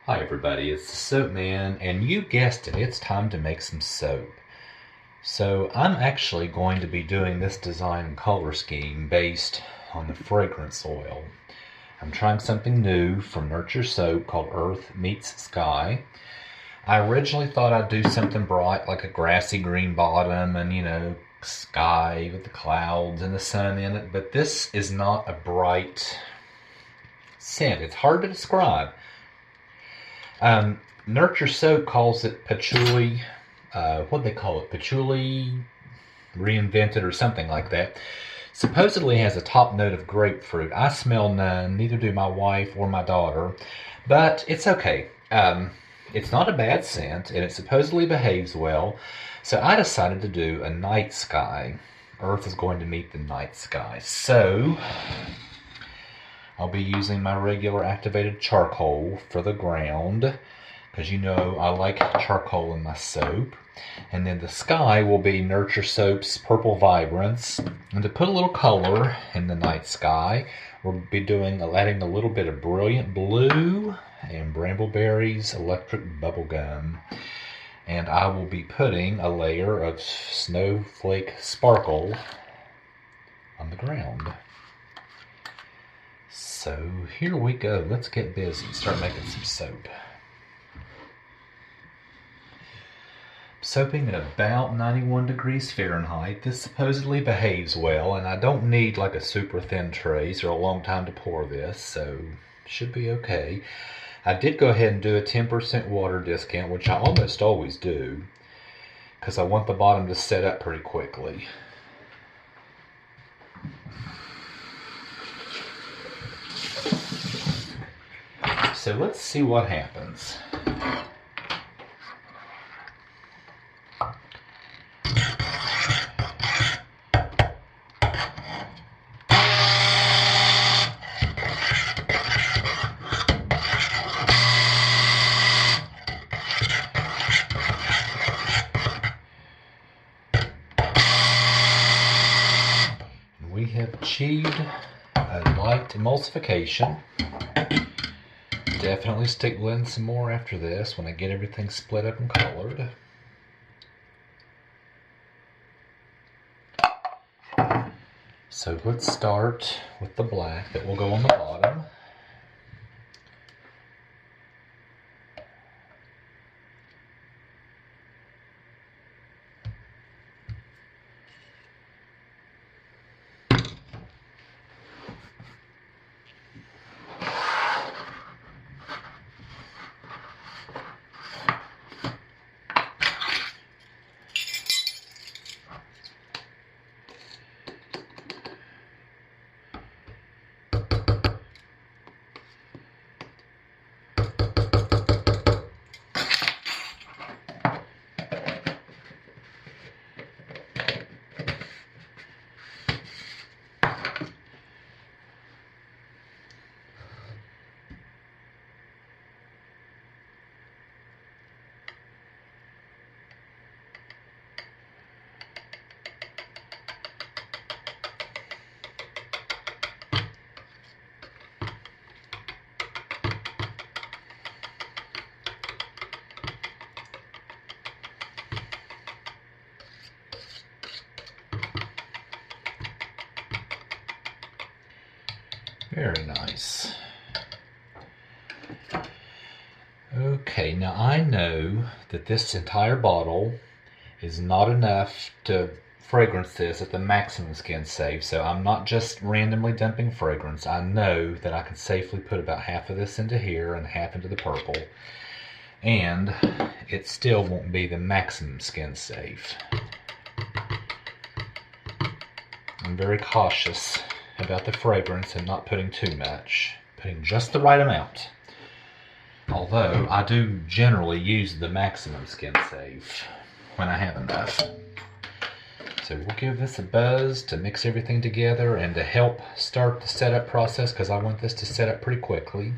Hi everybody, it's the Soap Man, and you guessed it, it's time to make some soap. So I'm actually going to be doing this design and color scheme based on the fragrance oil. I'm trying something new from Nurture Soap called Earth Meets Sky. I originally thought I'd do something bright like a grassy green bottom and sky with the clouds and the sun in it, but this is not a bright scent. It's hard to describe. Nurture Soap calls it patchouli. What they call it? Patchouli reinvented or something like that. Supposedly has a top note of grapefruit. I smell none. Neither do my wife or my daughter. But it's okay. It's not a bad scent, and it supposedly behaves well. So I decided to do a night sky. Earth is going to meet the night sky. So I'll be using my regular activated charcoal for the ground, because I like charcoal in my soap. And then the sky will be Nurture Soap's Purple Vibrance. And to put a little color in the night sky, we'll be adding a little bit of Brilliant Blue and Brambleberry's Electric Bubblegum. And I will be putting a layer of Snowflake Sparkle on the ground. So here we go. Let's get busy. Start making some soap. Soaping at about 91 degrees Fahrenheit. This supposedly behaves well, and I don't need like a super thin trace or a long time to pour this, so should be okay. I did go ahead and do a 10% water discount, which I almost always do, because I want the bottom to set up pretty quickly. So let's see what happens. We have achieved a light emulsification. Definitely stick blend some more after this when I get everything split up and colored. So let's start with the black that will go on the bottom. Very nice. Okay, now I know that this entire bottle is not enough to fragrance this at the maximum skin safe, so I'm not just randomly dumping fragrance. I know that I can safely put about half of this into here and half into the purple, and it still won't be the maximum skin safe. I'm very cautious about the fragrance and not putting too much, putting just the right amount. Although I do generally use the maximum skin safe when I have enough. So we'll give this a buzz to mix everything together and to help start the setup process, because I want this to set up pretty quickly.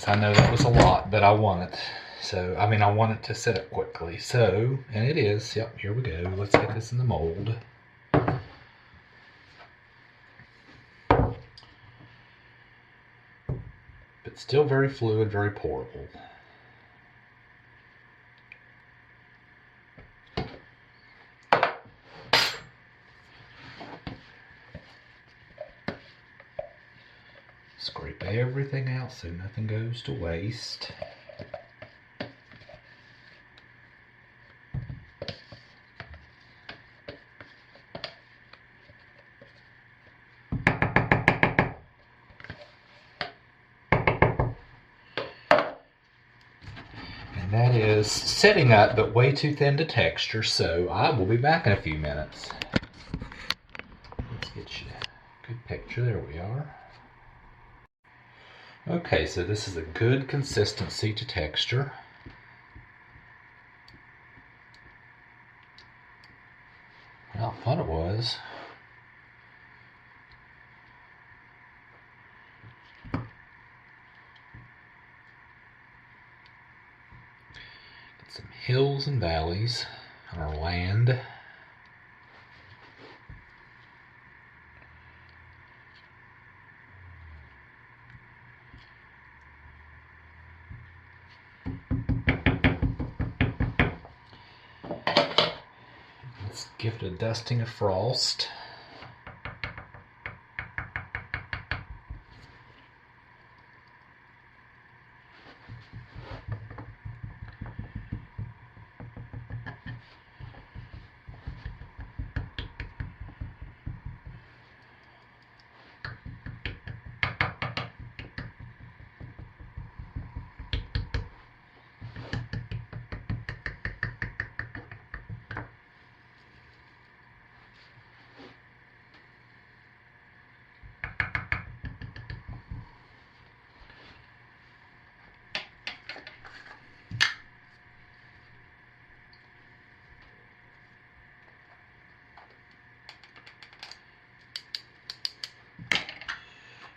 I know that was a lot, but I want it. So, I mean, I want it to set up quickly. So, and it is. Yep, here we go. Let's get this in the mold. But still very fluid, very pourable. Scrape everything out so nothing goes to waste. And that is setting up, but way too thin to texture, so I will be back in a few minutes. Let's get you a good picture. There we are. Okay, so this is a good consistency to texture. How fun it was. Get some hills and valleys on our land. Let's give it a dusting of frost.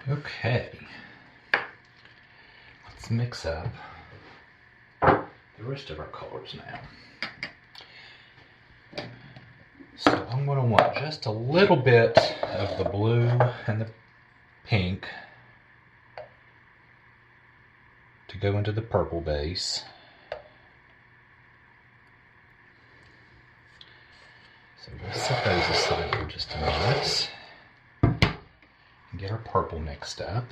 Okay, let's mix up the rest of our colors now. So I'm going to want just a little bit of the blue and the pink to go into the purple base. So we'll set those aside for just a minute. Get our purple mixed up.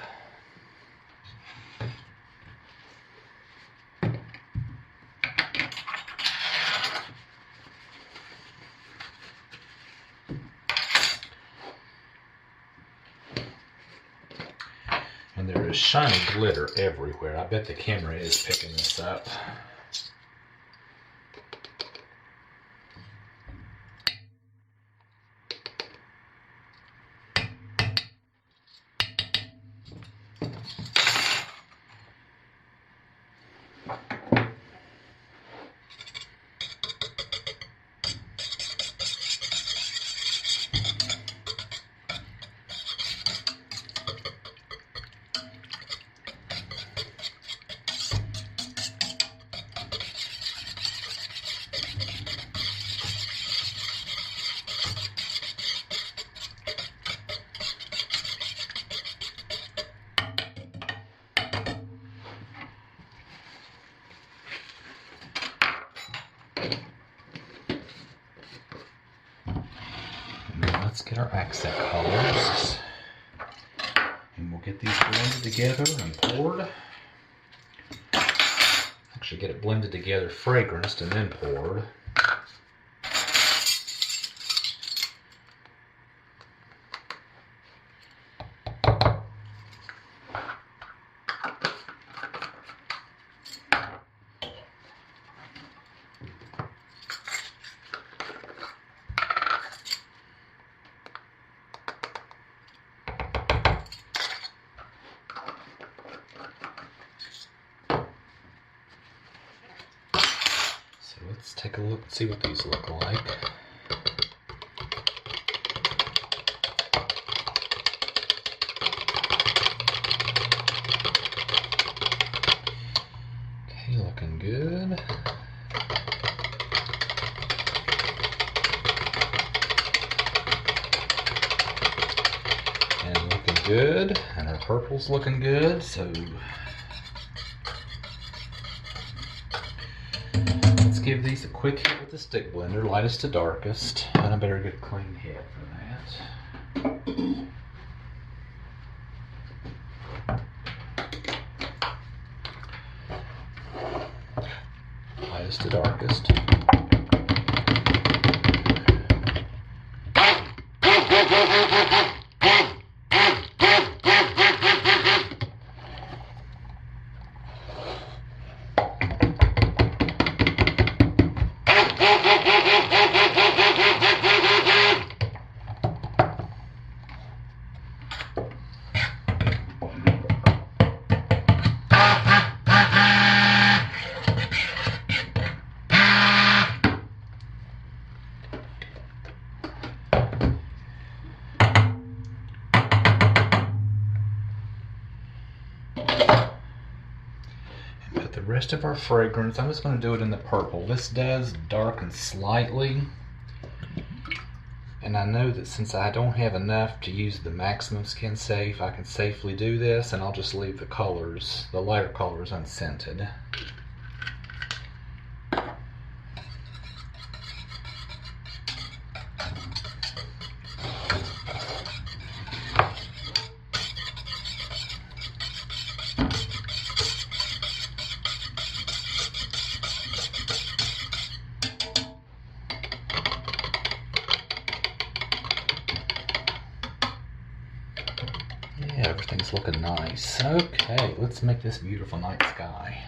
And there is shiny glitter everywhere. I bet the camera is picking this up. Let's get our accent colors, and we'll get these blended together and poured. Actually get it blended together, fragranced, and then poured. Let's take a look, see what these look like. good, and our purple's looking good, so let's give these a quick hit with the stick blender, lightest to darkest, and I better get a clean head for that. Lightest to darkest. The rest of our fragrance, I'm just going to do it in the purple. This does darken slightly, and I know that since I don't have enough to use the maximum skin safe, I can safely do this, and I'll just leave the colors, the lighter colors, unscented. Yeah, everything's looking nice. Okay, let's make this beautiful night sky.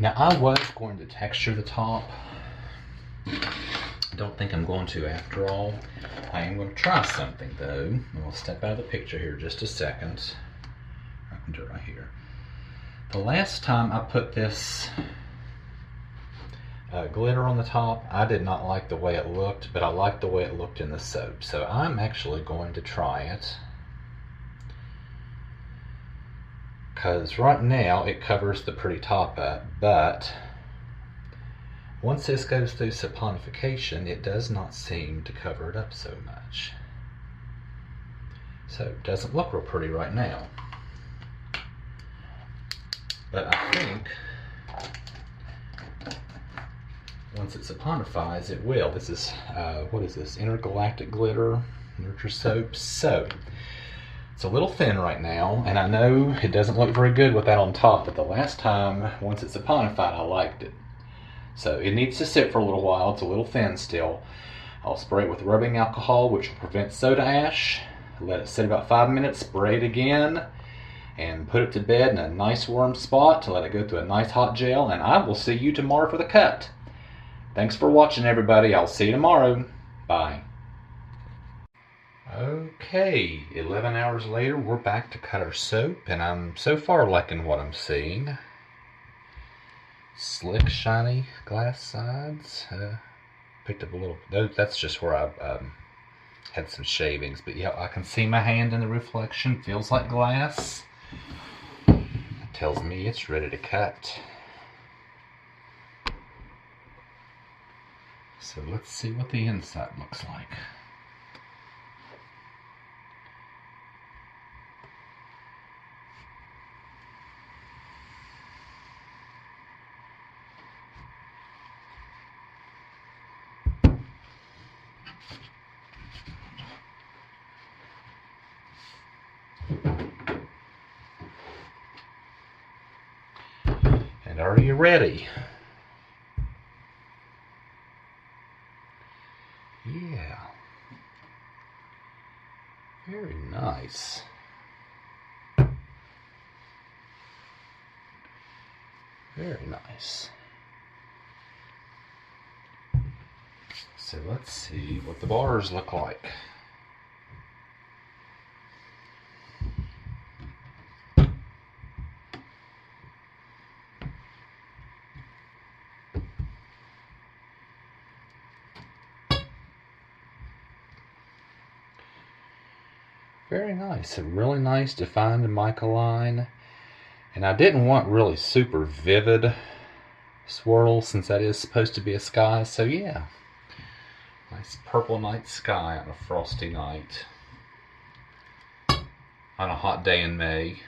Now I was going to texture the top. I don't think I'm going to after all. I am going to try something though. And we'll step out of the picture here just a second. I can do it right here. The last time I put this glitter on the top, I did not like the way it looked, but I liked the way it looked in the soap. So I'm actually going to try it. Because right now it covers the pretty top up, but Once this goes through saponification, it does not seem to cover it up so much. So it doesn't look real pretty right now. But I think once it saponifies, it will. This is, what is this? Intergalactic Glitter Nurture Soap. So, it's a little thin right now, and I know it doesn't look very good with that on top, but the last time, once it's saponified, I liked it. So it needs to sit for a little while. It's a little thin still. I'll spray it with rubbing alcohol, which will prevent soda ash. Let it sit about 5 minutes, spray it again, and put it to bed in a nice warm spot to let it go through a nice hot gel, and I will see you tomorrow for the cut. Thanks for watching, everybody. I'll see you tomorrow. Bye. Okay, 11 hours later, we're back to cut our soap, and I'm so far liking what I'm seeing. Slick, shiny glass sides. Picked up a little, that's just where I had some shavings, but yeah, I can see my hand in the reflection. Feels like glass. That tells me it's ready to cut. So let's see what the inside looks like. And are you ready? Yeah. Very nice. Very nice. So let's see what the bars look like. Very nice, a really nice defined mica line. And I didn't want really super vivid swirls since that is supposed to be a sky, so yeah. Nice purple night sky on a frosty night. On a hot day in May.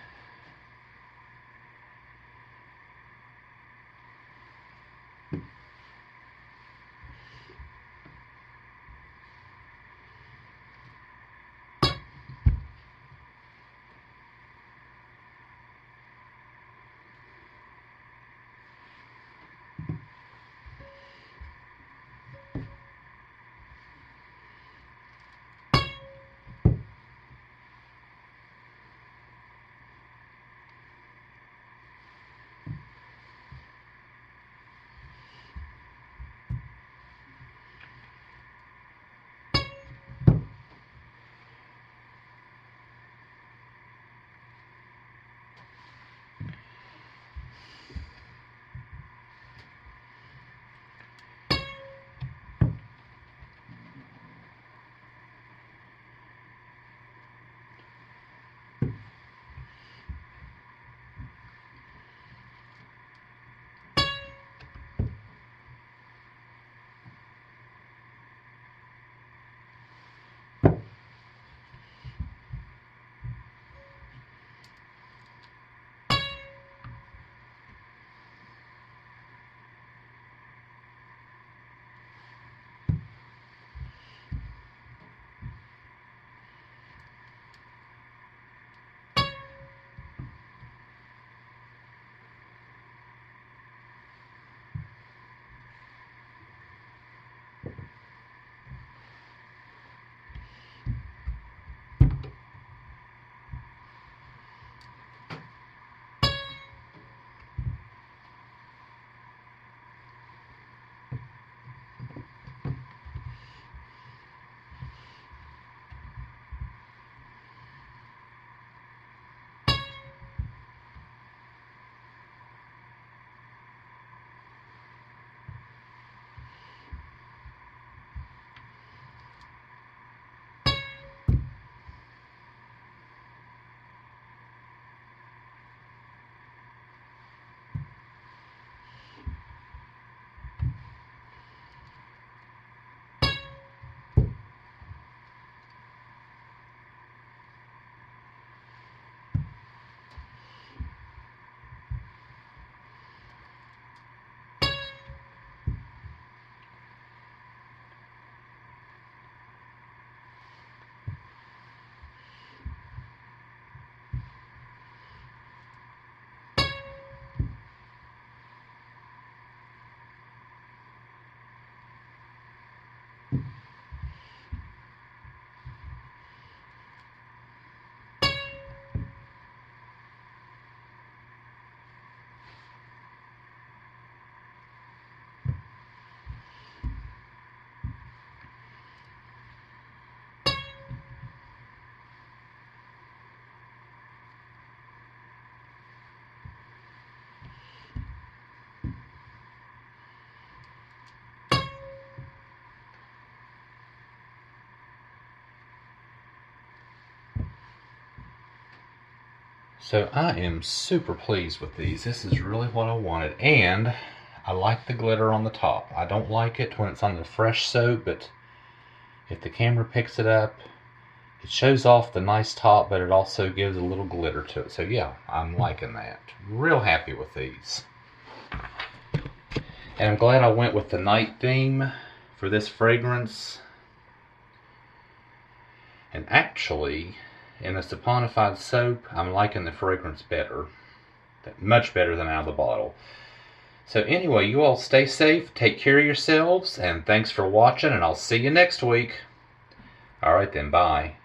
So I am super pleased with these. This is really what I wanted. And I like the glitter on the top. I don't like it when it's on the fresh soap, but if the camera picks it up, it shows off the nice top, but it also gives a little glitter to it. So yeah, I'm liking that. Real happy with these. And I'm glad I went with the night theme for this fragrance. And actually, in the saponified soap, I'm liking the fragrance better. Much better than out of the bottle. So anyway, you all stay safe, take care of yourselves, and thanks for watching, and I'll see you next week. Alright then, bye.